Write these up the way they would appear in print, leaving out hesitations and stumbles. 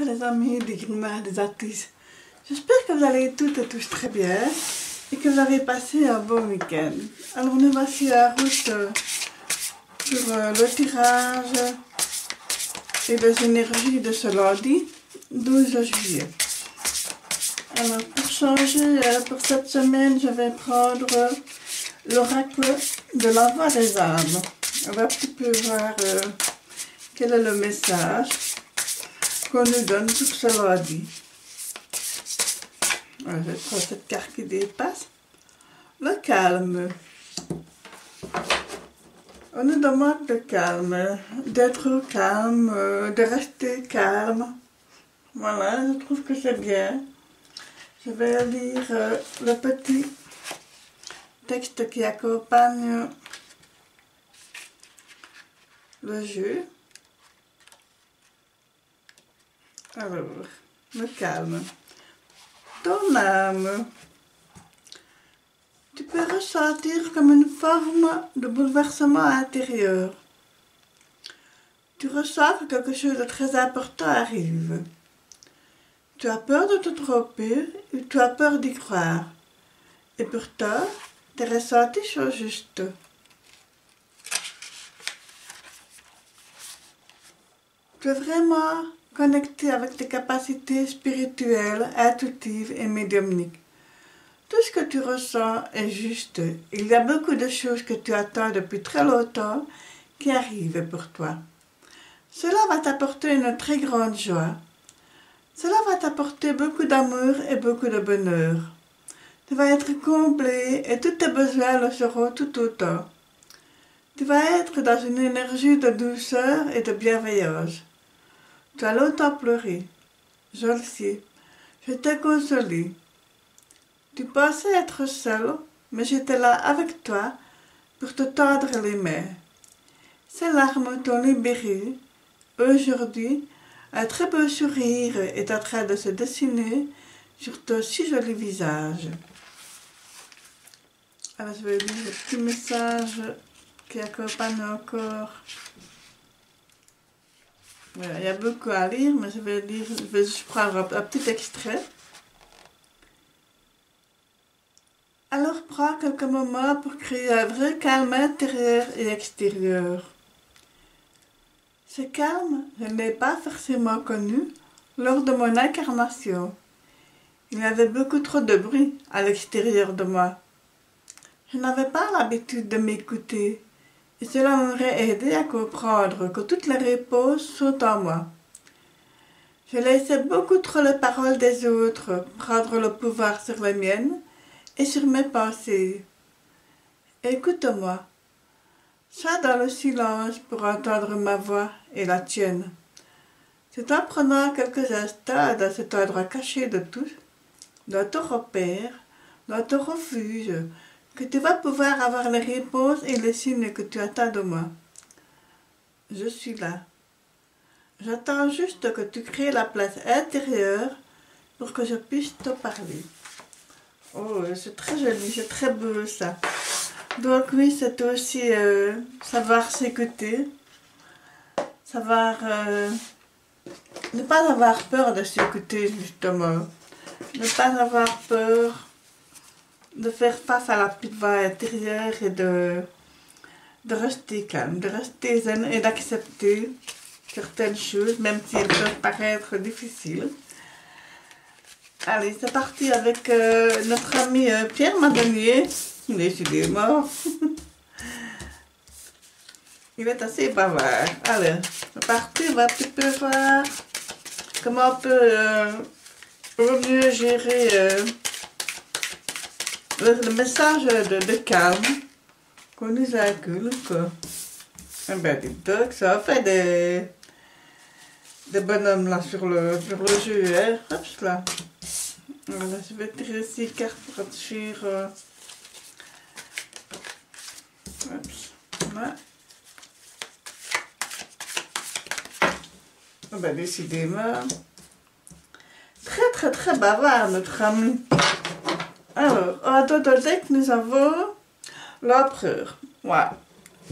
les amis des Grimard des artistes. J'espère que vous allez toutes et tous très bien et que vous avez passé un bon week-end. Alors nous voici à la route pour le tirage et les énergies de ce lundi 12 juillet. Alors pour changer, pour cette semaine, je vais prendre l'oracle de l'envoi des âmes. On va un petit peu voir quel est le message qu'on nous donne pour ce lundi. Voilà, je prends cette carte qui dépasse. Le calme. On nous demande le calme, d'être calme, de rester calme. Voilà, je trouve que c'est bien. Je vais lire le petit texte qui accompagne le jeu. Alors, le calme. Ton âme. Tu peux ressentir comme une forme de bouleversement intérieur. Tu ressens que quelque chose de très important arrive. Tu as peur de te tromper et tu as peur d'y croire. Et pourtant, tes ressentis sont justes. Tu es vraiment connecté avec tes capacités spirituelles, intuitives et médiumniques. Tout ce que tu ressens est juste. Il y a beaucoup de choses que tu attends depuis très longtemps qui arrivent pour toi. Cela va t'apporter une très grande joie. Cela va t'apporter beaucoup d'amour et beaucoup de bonheur. Tu vas être comblé et tous tes besoins le seront tout autant. Tu vas être dans une énergie de douceur et de bienveillance. Tu as longtemps pleuré. Je le sais. Je t'ai consolé. Tu pensais être seul, mais j'étais là avec toi pour te tendre les mains. Ces larmes t'ont libéré. Aujourd'hui, un très beau sourire est en train de se dessiner sur ton si joli visage. Alors je vais lire le petit message qui accompagne encore. Voilà, il y a beaucoup à lire, mais je vais juste prendre un petit extrait. Alors prends quelques moments pour créer un vrai calme intérieur et extérieur. Ce calme, je ne l'ai pas forcément connu lors de mon incarnation. Il y avait beaucoup trop de bruit à l'extérieur de moi. Je n'avais pas l'habitude de m'écouter et cela m'aurait aidé à comprendre que toutes les réponses sont en moi. Je laissais beaucoup trop les paroles des autres prendre le pouvoir sur les miennes et sur mes pensées. Écoute-moi. Sois dans le silence pour entendre ma voix et la tienne. C'est en prenant quelques instants dans cet endroit caché de tous, dans ton repère, dans ton refuge, que tu vas pouvoir avoir les réponses et les signes que tu attends de moi. Je suis là. J'attends juste que tu crées la place intérieure pour que je puisse te parler. Oh, c'est très joli, c'est très beau ça. Donc oui, c'est aussi savoir s'écouter, savoir ne pas avoir peur de s'écouter justement, ne pas avoir peur de faire face à la petite voix intérieure et de rester calme, de rester zen et d'accepter certaines choses, même si elles peuvent paraître difficiles. Allez, c'est parti avec notre ami Pierre Madonier. Décidément. Il est assez bavard. Allez, c'est parti, on va un petit peu voir comment on peut au mieux gérer le message de calme qu'on nous inculque. Eh ben, dis donc, ça fait des bonhommes là sur le jeu, hein. Hop là. Voilà, je vais tirer 6 cartes pour être sûr. Voilà. Oh ben, décidément. Très bavard notre ami. Alors, en deck, nous avons l'empereur. Ouais.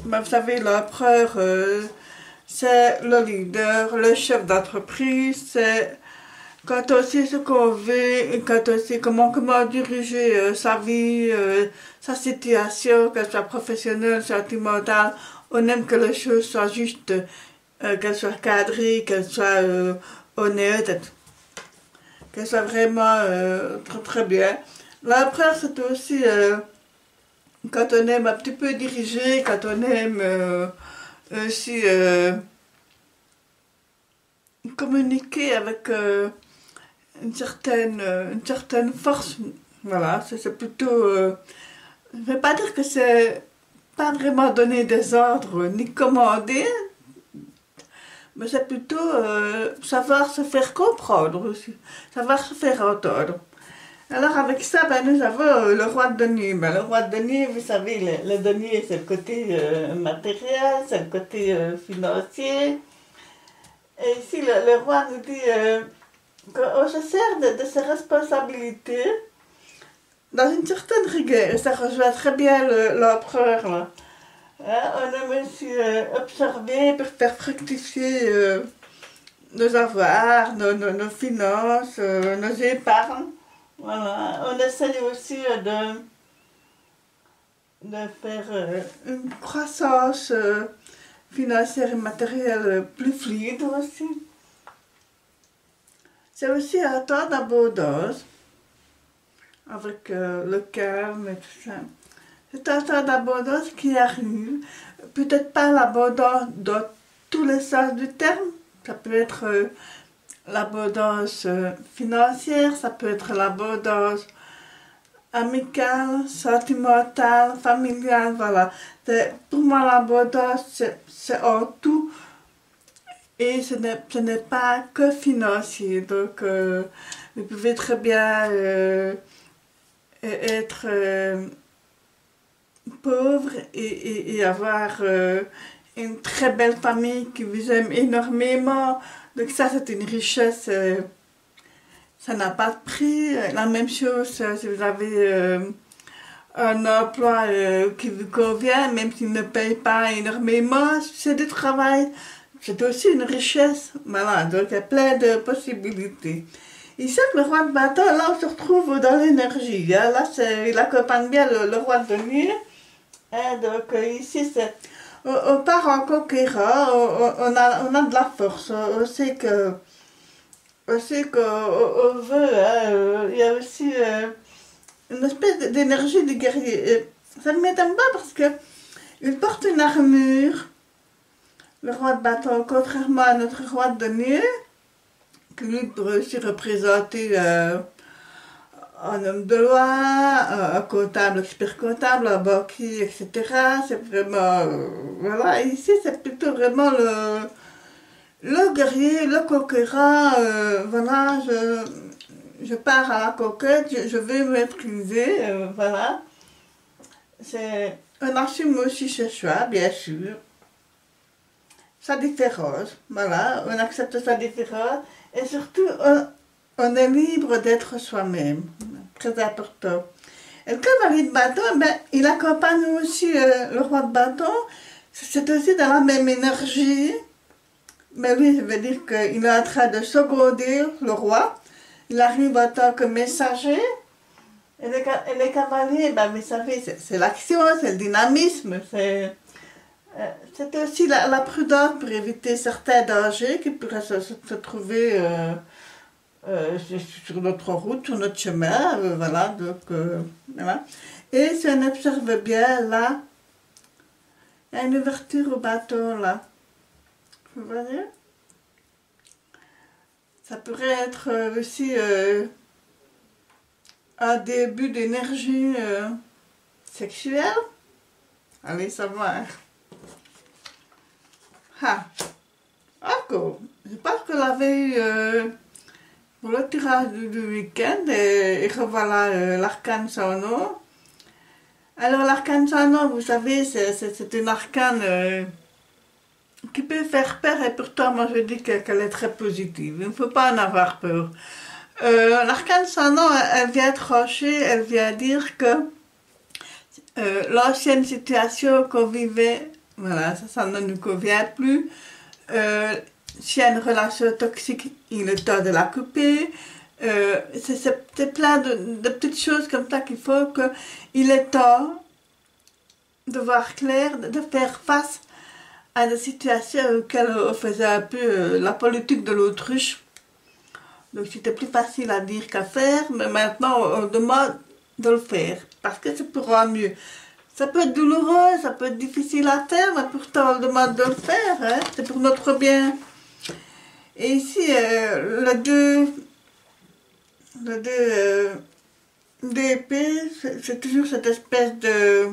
Ben, vous savez, l'empereur, c'est le leader, le chef d'entreprise, c'est quand on sait ce qu'on veut, et quand on sait comment diriger sa vie, sa situation, qu'elle soit professionnelle, sentimentale, on aime que les choses soient justes, qu'elles soient cadrées, qu'elles soient honnêtes, qu'elles soient vraiment très très bien. Là après c'est aussi quand on aime un petit peu diriger, quand on aime aussi communiquer avec une certaine force. Voilà, c'est plutôt... je ne vais pas dire que c'est pas vraiment donner des ordres ni commander, mais c'est plutôt savoir se faire comprendre aussi, savoir se faire entendre. Alors avec ça, ben, nous avons le roi de denier. Ben, le roi de denier, vous savez, le denier, c'est le côté matériel, c'est le côté financier. Et ici, le roi nous dit qu'on se sert de ses responsabilités dans une certaine rigueur. Et ça rejoint très bien l'empereur, là. Hein, on aime aussi observer pour faire fructifier nos avoirs, nos finances, nos épargnes. Voilà. On essaye aussi de faire une croissance financière et matérielle plus fluide aussi. C'est aussi un temps d'abondance, avec le calme et tout ça. C'est un temps d'abondance qui arrive, peut-être pas l'abondance dans tous les sens du terme, ça peut être l'abondance financière, ça peut être l'abondance amicale, sentimentale, familiale, voilà. Pour moi, l'abondance, c'est en tout et ce n'est pas que financier. Donc, vous pouvez très bien être pauvre et avoir une très belle famille qui vous aime énormément. Donc ça, c'est une richesse, ça n'a pas de prix. La même chose, si vous avez un emploi qui vous convient, même s'il ne paye pas énormément, c'est du travail. C'est aussi une richesse. Voilà, donc il y a plein de possibilités. Ici, le roi de bâton, là, on se retrouve dans l'énergie. Hein. Là, il accompagne bien le roi de denier. Hein, donc ici, c'est... On part en conquérant, on a de la force, on sait que... On sait qu'on veut, hein, il y a aussi une espèce d'énergie de guerrier. Ça ne m'étonne pas parce que il porte une armure, le roi de bâton, contrairement à notre roi de denier, qui lui pourrait aussi représenter un homme de loi, un comptable, expert comptable, un banquier, etc. C'est vraiment... voilà, ici c'est plutôt vraiment le guerrier, le conquérant, voilà, je pars à la conquête, je vais maîtriser, voilà. On assume aussi ses choix, bien sûr, sa différence, voilà, on accepte sa différence, et surtout, on est libre d'être soi-même, très important. Et le cavalier de bâton, ben, il accompagne aussi le roi de bâton, c'est aussi dans la même énergie. Mais oui, ça veut dire qu'il est en train de seconder le roi. Il arrive en tant que messager. Et les cavaliers, ben, vous savez, c'est l'action, c'est le dynamisme. C'est aussi la prudence pour éviter certains dangers qui pourraient se trouver sur notre route, sur notre chemin. Voilà, donc, voilà. Et si on observe bien, là, il y a une ouverture au bâton, là. Vous voyez? Ça pourrait être aussi un début d'énergie sexuelle. Allez savoir. Ah, encore. Je pense que l'avais eu pour le tirage du week-end et revoilà l'arcane sans nom. Alors l'arcane sans nom, vous savez, c'est une arcane qui peut faire peur et pourtant moi je dis qu'elle est très positive. Il ne faut pas en avoir peur. L'arcane sans nom, elle vient trancher, elle vient dire que l'ancienne situation qu'on vivait, voilà, ça ne nous convient plus. s'il y a une relation toxique, il est temps de la couper. C'est plein de petites choses comme ça qu'il faut qu'il est temps de voir clair, de faire face à des situations auxquelles on faisait un peu la politique de l'autruche. Donc c'était plus facile à dire qu'à faire, mais maintenant on demande de le faire, parce que c'est pour un mieux. Ça peut être douloureux, ça peut être difficile à faire, mais pourtant on demande de le faire, hein, c'est pour notre bien. Et ici, le 2 d'épée, c'est toujours cette espèce de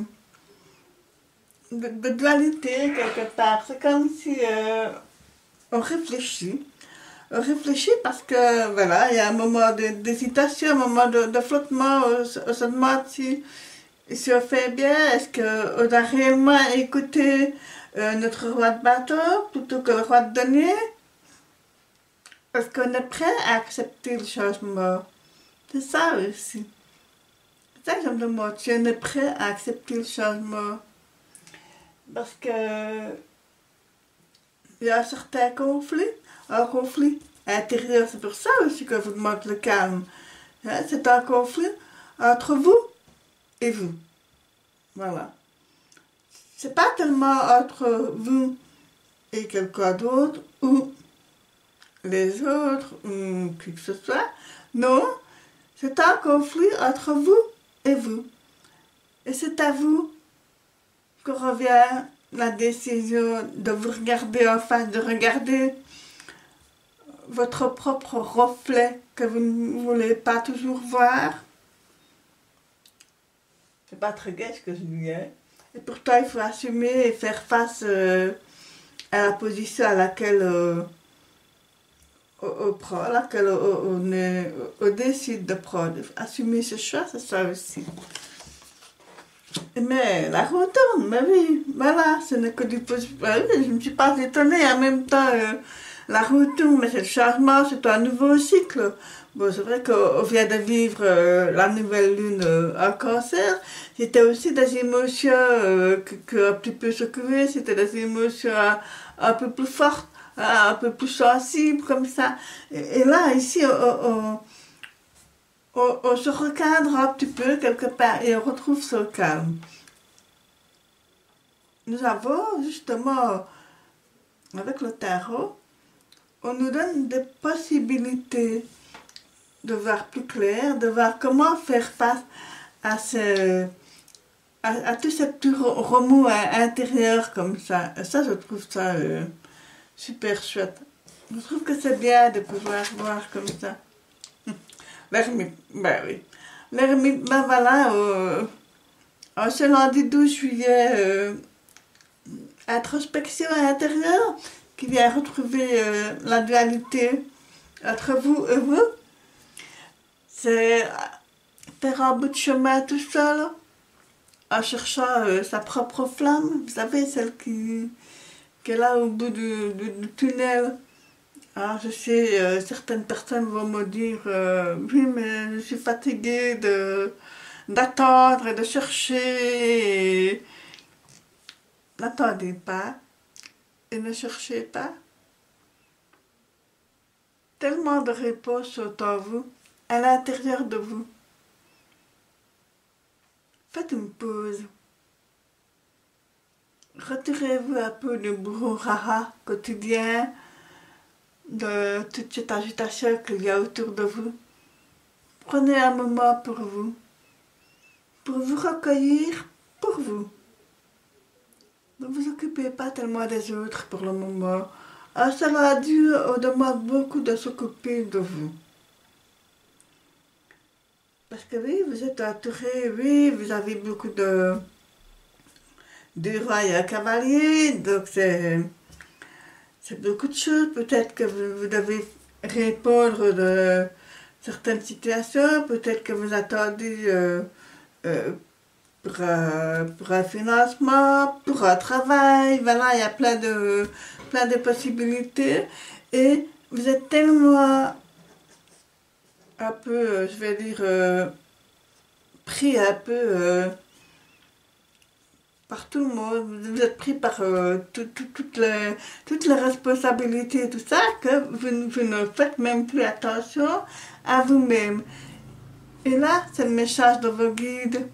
dualité quelque part. C'est comme si on réfléchit. On réfléchit parce que voilà, il y a un moment d'hésitation, un moment de flottement. On se demande si on fait bien. Est-ce qu'on a réellement écouté notre roi de bateau plutôt que le roi de denier? Est-ce qu'on est prêt à accepter le changement? C'est ça aussi. C'est ça que je me demande, si on est prêt à accepter le changement. Parce que il y a un certain conflit intérieur. C'est pour ça aussi que vous demande le calme. Hein, c'est un conflit entre vous et vous. Voilà. C'est pas tellement entre vous et quelqu'un d'autre ou les autres ou qui que ce soit. Non, c'est un conflit entre vous et vous. Et c'est à vous que revient la décision de vous regarder en face, de regarder votre propre reflet que vous ne voulez pas toujours voir. C'est pas très gai ce que je dis, hein. Et pourtant, il faut assumer et faire face à la position à laquelle on prend, à laquelle on décide de prendre. Assumer ce choix, c'est ça aussi. Mais la roue tourne, mais oui, voilà, ce n'est que du positif. Je ne me suis pas étonnée, en même temps, la roue tourne, mais c'est le changement, c'est un nouveau cycle. Bon, c'est vrai qu'on vient de vivre la nouvelle lune en cancer. C'était aussi des émotions un petit peu secouées, c'était des émotions un peu plus fortes, un peu plus sensibles, comme ça. Et là, ici, on se recadre un petit peu quelque part et on retrouve ce calme. Nous avons justement, avec le tarot, on nous donne des possibilités de voir plus clair, de voir comment faire face à tout ce petit remous intérieur comme ça. Et ça, je trouve ça super chouette. Je trouve que c'est bien de pouvoir voir comme ça. L'ermite, ben oui. L'ermite, ben voilà, en ce lundi 12 juillet, introspection intérieure, qui vient retrouver la dualité entre vous et vous. C'est faire un bout de chemin tout seul, en cherchant sa propre flamme, vous savez, celle qui est là au bout du tunnel. Alors, je sais, certaines personnes vont me dire oui, mais je suis fatiguée d'attendre et de chercher. N'attendez pas et ne cherchez pas. Tellement de réponses sont en vous, à l'intérieur de vous. Faites une pause. Retirez-vous un peu du brouhaha quotidien, de toute cette agitation qu'il y a autour de vous. Prenez un moment pour vous recueillir pour vous. Ne vous occupez pas tellement des autres pour le moment. À cela dû, on demande beaucoup de s'occuper de vous. Parce que oui, vous êtes entouré, oui, vous avez beaucoup de rois et cavaliers, donc c'est beaucoup de choses. Peut-être que vous devez répondre de certaines situations, peut-être que vous attendez pour un financement, pour un travail, voilà, il y a plein de possibilités. Et vous êtes tellement un peu, je vais dire, pris un peu par tout le monde, vous êtes pris par toutes les responsabilités et tout ça, que vous ne faites même plus attention à vous-même. Et là, c'est le message de vos guides.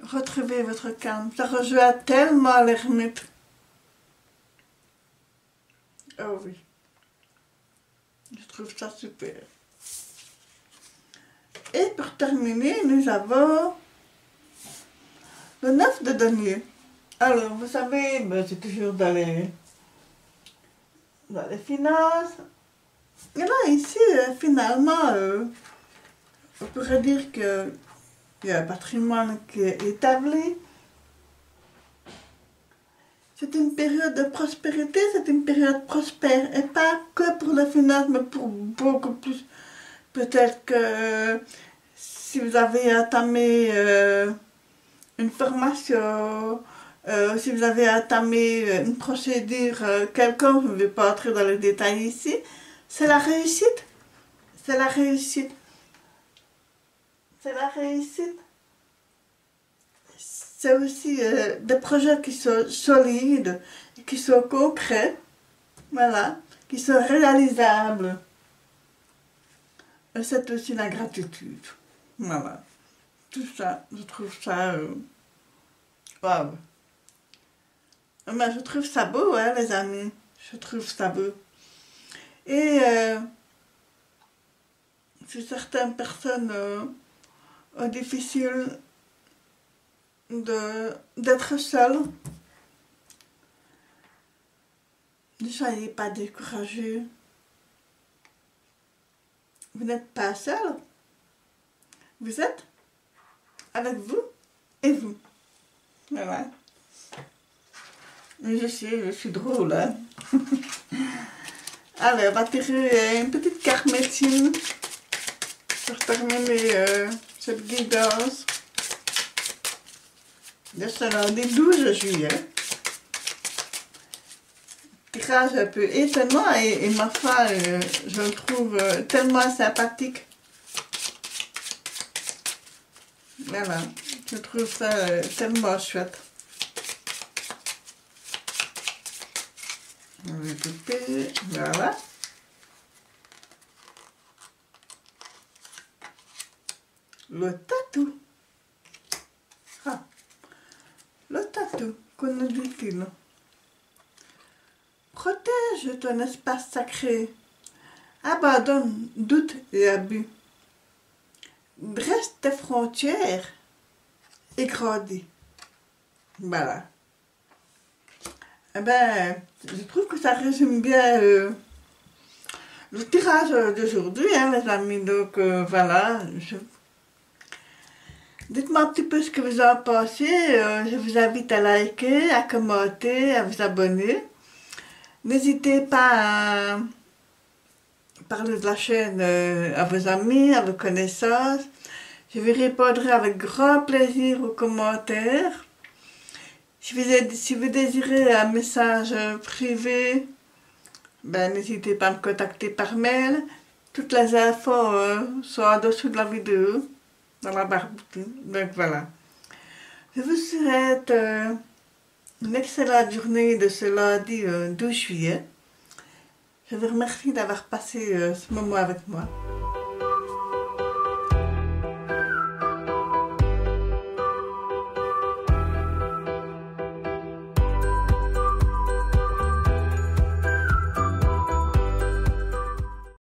Retrouvez votre calme. Ça rejoint tellement l'ermite. Oh oui. Je trouve ça super. Et pour terminer, nous avons le 9 de denier. Alors, vous savez, ben, c'est toujours dans les finances. Et là, ici, finalement, on pourrait dire qu'il y a un patrimoine qui est établi. C'est une période de prospérité, c'est une période prospère. Et pas que pour les finances, mais pour beaucoup plus. Peut-être que si vous avez entamé une formation, si vous avez entamé une procédure quelconque, je ne vais pas entrer dans les détails ici, c'est la réussite. C'est la réussite. C'est la réussite. C'est aussi des projets qui sont solides, qui sont concrets, voilà, qui sont réalisables. Et c'est aussi la gratitude. Voilà. Tout ça, je trouve ça... waouh. Mais je trouve ça beau, hein, les amis. Je trouve ça beau. Et si certaines personnes ont difficile d'être seules, ne soyez pas découragés. Vous n'êtes pas seul. Vous êtes avec vous et vous. Voilà. Je sais, je suis drôle, hein. Allez, on va tirer une petite carte médecine pour terminer cette guidance de ce lundi 12 juillet. Tirage un peu étonnant et ma foi, je le trouve tellement sympathique. Voilà, je trouve ça tellement chouette. On va couper, voilà. Le tatou. Ah, le tatou, qu'on nous dit-il. Protège ton espace sacré. Abandonne doute et abus. Dresse tes frontières et grandis. Voilà. Eh ben, je trouve que ça résume bien le tirage d'aujourd'hui, hein, les amis. Donc, voilà. Dites-moi un petit peu ce que vous en pensez. Je vous invite à liker, à commenter, à vous abonner. N'hésitez pas à parler de la chaîne à vos amis, à vos connaissances. Je vous répondrai avec grand plaisir aux commentaires. Si vous désirez un message privé, ben, n'hésitez pas à me contacter par mail. Toutes les infos sont en dessous de la vidéo, dans la barre bouton. Donc voilà. Je vous souhaite une excellente journée de ce lundi 12 juillet. Je vous remercie d'avoir passé ce moment avec moi.